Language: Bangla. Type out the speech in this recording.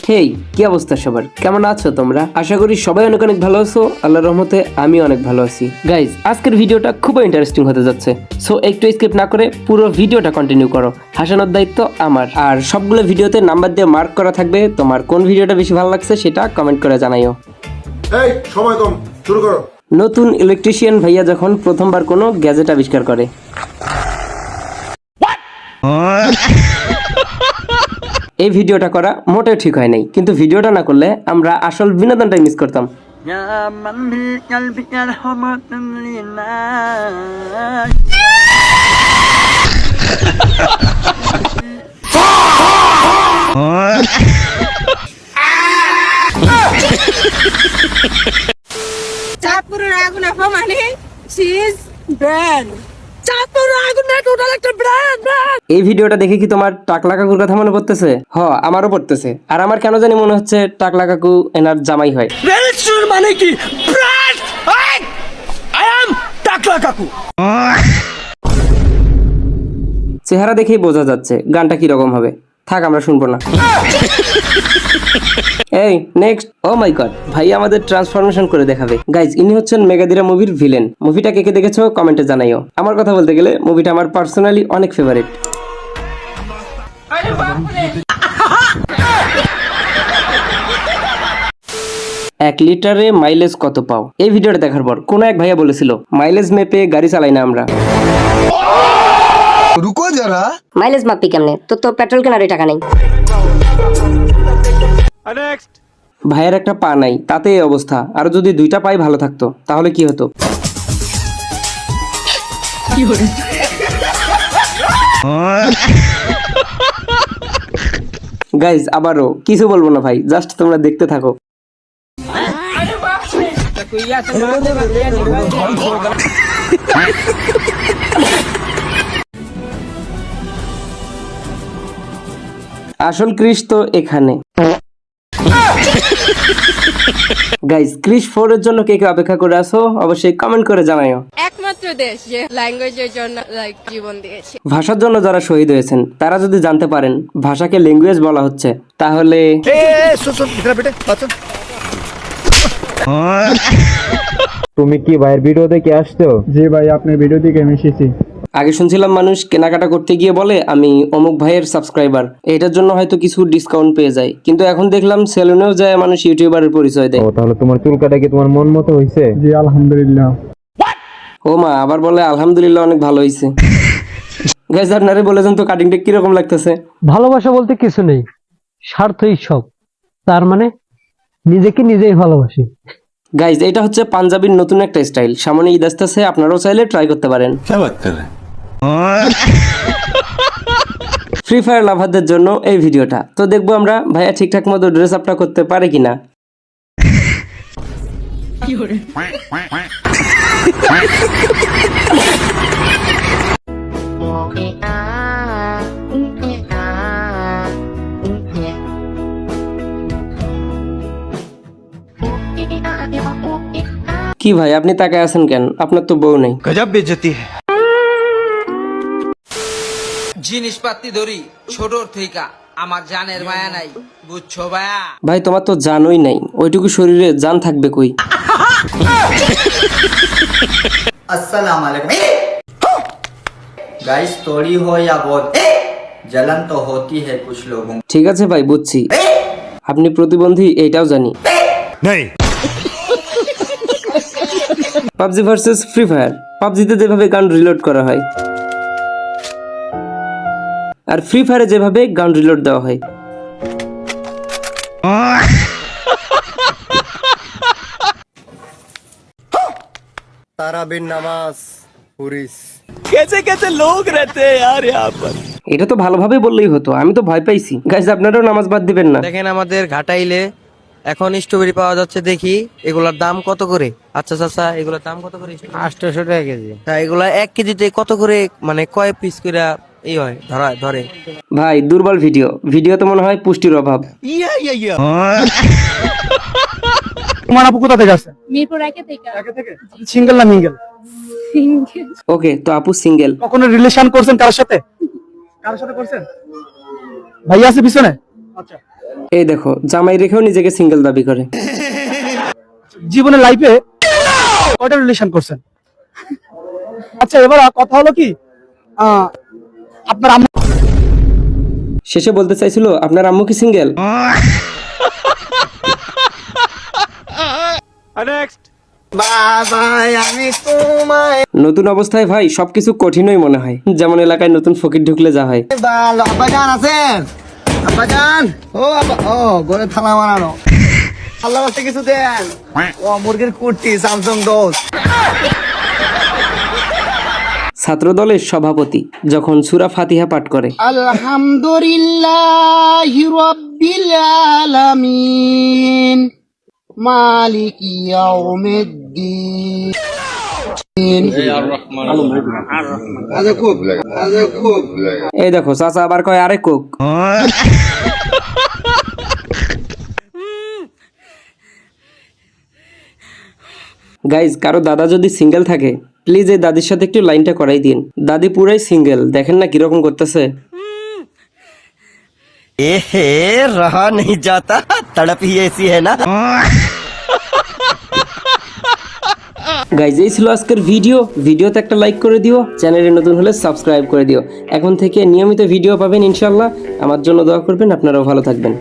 হেই, কি অবস্থা সবার? কেমন আছো তোমরা? আশা করি সবাই অনেক অনেক ভালো আছো। আল্লাহর রহমতে আমি অনেক ভালো আছি। গাইজ, আজকের ভিডিওটা খুবই ইন্টারেস্টিং হতে যাচ্ছে, সো একটু স্কিপ না করে পুরো ভিডিওটা কন্টিনিউ করো। হাসানোর দায়িত্ব আমার, আর সবগুলো ভিডিওতে নাম্বার দিয়ে মার্ক করা থাকবে। তোমার কোন ভিডিওটা বেশি ভালো লাগছে সেটা কমেন্ট করে জানাইও। এই সময় কম, শুরু করো। নতুন ইলেকট্রিশিয়ান ভাইয়া যখন প্রথমবার কোনো গ্যাজেট আবিষ্কার করে, এই ভিডিওটা করা মোটেও ঠিক হয় নাই, কিন্তু ভিডিওটা না করলে আমরা আসল বিনোদনটাই মিস করতাম। চাঁদপুরের আগুন মানে চিজ ব্র্যান্ড। চাঁদপুরের আগুন টোটাল একটা ব্র্যান্ড। এই ভিডিওটা দেখে কি তোমার টাকলা কাকুর কথা মনে পড়তেছে? আমারও পড়তেছে। আর আমার কেন জানি মনে হচ্ছে টাকলা কাকু এনার জামাই হয়। রেজিস্ট্রার মানে কি? ব্র্যান্ড। আই অ্যাম টাকলা কাকু। চেহারা দেখেই বোঝা যাচ্ছে গানটা কি রকম হবে। থাক, আমরা শুনবো না। এই নেক্সট। ও মাই গড, ভাই আমাদের ট্রান্সফরমেশন করে দেখাবে। গাইজ, ইনি হচ্ছেন মেগাদিরা মুভির ভিলেন। মুভিটা কে কে দেখেছো কমেন্টে জানাইও। আমার কথা বলতে গেলে মুভিটা আমার পার্সোনালি অনেক ফেভারিট। এক লিটারে মাইলেজ কত পাও? এই ভিডিওটা দেখার পর কোন এক ভাইয়া বলেছিল, মাইলেজ মেপে গাড়ি চালাই না আমরা। রুকো যারা, মাইলেজ মাপি কেমনে? তোর তো পেট্রোল কেনার টাকা নেই। ভাইয়ের একটা পা নাই, তাতে এই অবস্থা। আর যদি দুইটা পাই ভালো থাকতো, তাহলে কি হতো? গাইজ, আবারও কিছু বলবো না ভাই, জাস্ট তোমরা দেখতে থাকো। আসল ক্রিশ তো এখানে। গাইজ, ক্রিশ 4 এর জন্য কে কে অপেক্ষা করে আছো অবশ্যই কমেন্ট করে জানাইও। একমাত্র দেশ যে ল্যাঙ্গুয়েজের জন্য জীবন দিয়েছে। ভাষার জন্য যারা শহীদ হয়েছেন তারা যদি জানতে পারেন ভাষাকে ল্যাঙ্গুয়েজ বলা হচ্ছে, তাহলে তুমি কি ভাইয়ের ভিডিও দেখে আসছো? জি ভাই, আপনার ভিডিও দেখে আমি এসেছি। আগে শুনছিলাম মানুষ কেনাকাটা করতে গিয়ে বলে আমি অমুক ভাইয়ের সাবস্ক্রাইবার, এটার জন্য হয়তো কিছু ডিসকাউন্ট পেয়ে যায়। কিন্তু এখন দেখলাম সেলুনেও যায় মানুষ ইউটিউবারের পরিচয় দেয়। ও, তাহলে তোমার চুল কাটা কি তোমার মন মতো হয়েছে? জি আলহামদুলিল্লাহ। ও মা, আবার বলে আলহামদুলিল্লাহ অনেক ভালো হয়েছে। গাইজ, আপনারে বলেছেন তো কাটিংটা কিরকম লাগতেছে? ভালোবাসা বলতে কিছু নেই, স্বার্থই সব। তার মানে নিজেকে নিজেই ভালোবাসি। গাইজ, এটা হচ্ছে পাঞ্জাবির নতুন একটা স্টাইল। সামনে ঈদ আসতেছে, আপনারাও চাইলে ট্রাই করতে পারেন। ফ্রি ফায়ার লাভারদের জন্য এই ভিডিওটা। তো দেখবো আমরা ভাইয়া ঠিকঠাক মতো ড্রেস আপটা করতে পারে কিনা। কি ভাই, আপনি তাকায় আছেন কেন? আপনার তো বউ নেই। গজব বেইজ্জতি है। জিনিসপাতি ধরি ছোটর থেকে আমার জানের মায়া নাই, বুঝছো ভাইয়া? ভাই, তোমার তো জানই নাই, ওইটুকু শরীরে জান থাকবে কই? अस्सलाम वालेकुम। गाइस, थोड़ी हो या बहुत जलन तो होती है कुछ लोगों। ঠিক আছে ভাই, বুঝছি আপনি প্রতিবন্ধী, এইটাও জানি। PUBG versus Free Fire. পাবজিতে যেভাবে গান রিলোড করা হয় আর ফ্রি ফায়ারে যেভাবে গান রিলোড দেওয়া হয়, তারাবির নামাজ পুরিস। कैसे कैसे लोग रहते हैं यार यहाँ पर। এটা তো ভালোভাবে বললেই হতো, আমি তো ভয় পাইছি। গাইস, আপনারাও নামাজ বাদ দিবেন না। দেখেন আমাদের ঘাটাইলে এখন স্ট্রবেরি পাওয়া যাচ্ছে, দেখি এগুলার দাম কত করে। আচ্ছা চাচা, এগুলোর দাম কত করে? 800 টাকা কেজি। তা এগুলা 1 কেজিতে কত করে, মানে কয় পিস করে এই হয় ধরে? ভাই, দুর্বল ভিডিও তো মনে হয় পুষ্টির অভাব। তোমার আপু কোথা থেকে আসছে? মিরপুর একে থেকে। সিঙ্গেল না মিঙ্গেল? ওকে, তো আপু সিঙ্গেল। কখনো রিলেশন করছেন কার সাথে? কার সাথে করছেন? ভাইয়া আছে পিছনে? আচ্ছা। এই দেখো, জামাই রেখেও নিজেকে সিঙ্গেল দাবি করে। জীবনে লাইফে কয়টা রিলেশন করছেন? আচ্ছা, এবার কথা হলো কি, আপনার আম্মু শেষে বলতে চাইছিল আপনার আম্মু কি সিঙ্গেল? নতুন অবস্থায় ভাই সবকিছু কঠিনই মনে হয়, যেমন এলাকায় নতুন ফকির ঢুকলে যা হয়। আব্বাজান আছেন? আব্বাজান, ও গড়ে থালা বানানো, আল্লাহ কাছে কিছু দেন। ও মুরগির কুর্তি স্যামসাং দোস। ছাত্র দলের সভাপতি যখন সূরা ফাতিহা পাঠ করে, আলহামদুলিল্লাহি রাব্বিল আলামিন মালিকি ইয়াউমিদ্দিন। এই দেখো চাচা আবার কয় আরে কোক। গাইজ, কারো দাদা যদি সিঙ্গেল থাকে প্লিজ এই দাদির সাথে একটু লাইনটা করাই দিন। দাদি পুরাই সিঙ্গেল, দেখেন না কিরকম করতেছে। এহে রহা नहीं जाता, तड़प ही ऐसी है ना। গাইজ, এই ছিল আজকের ভিডিওতে একটা লাইক করে দিও, চ্যানেলে নতুন হলে সাবস্ক্রাইব করে দিও। এখন থেকে নিয়মিত ভিডিও পাবেন ইনশাল্লাহ। আমার জন্য দোয়া করবেন, আপনারাও ভালো থাকবেন।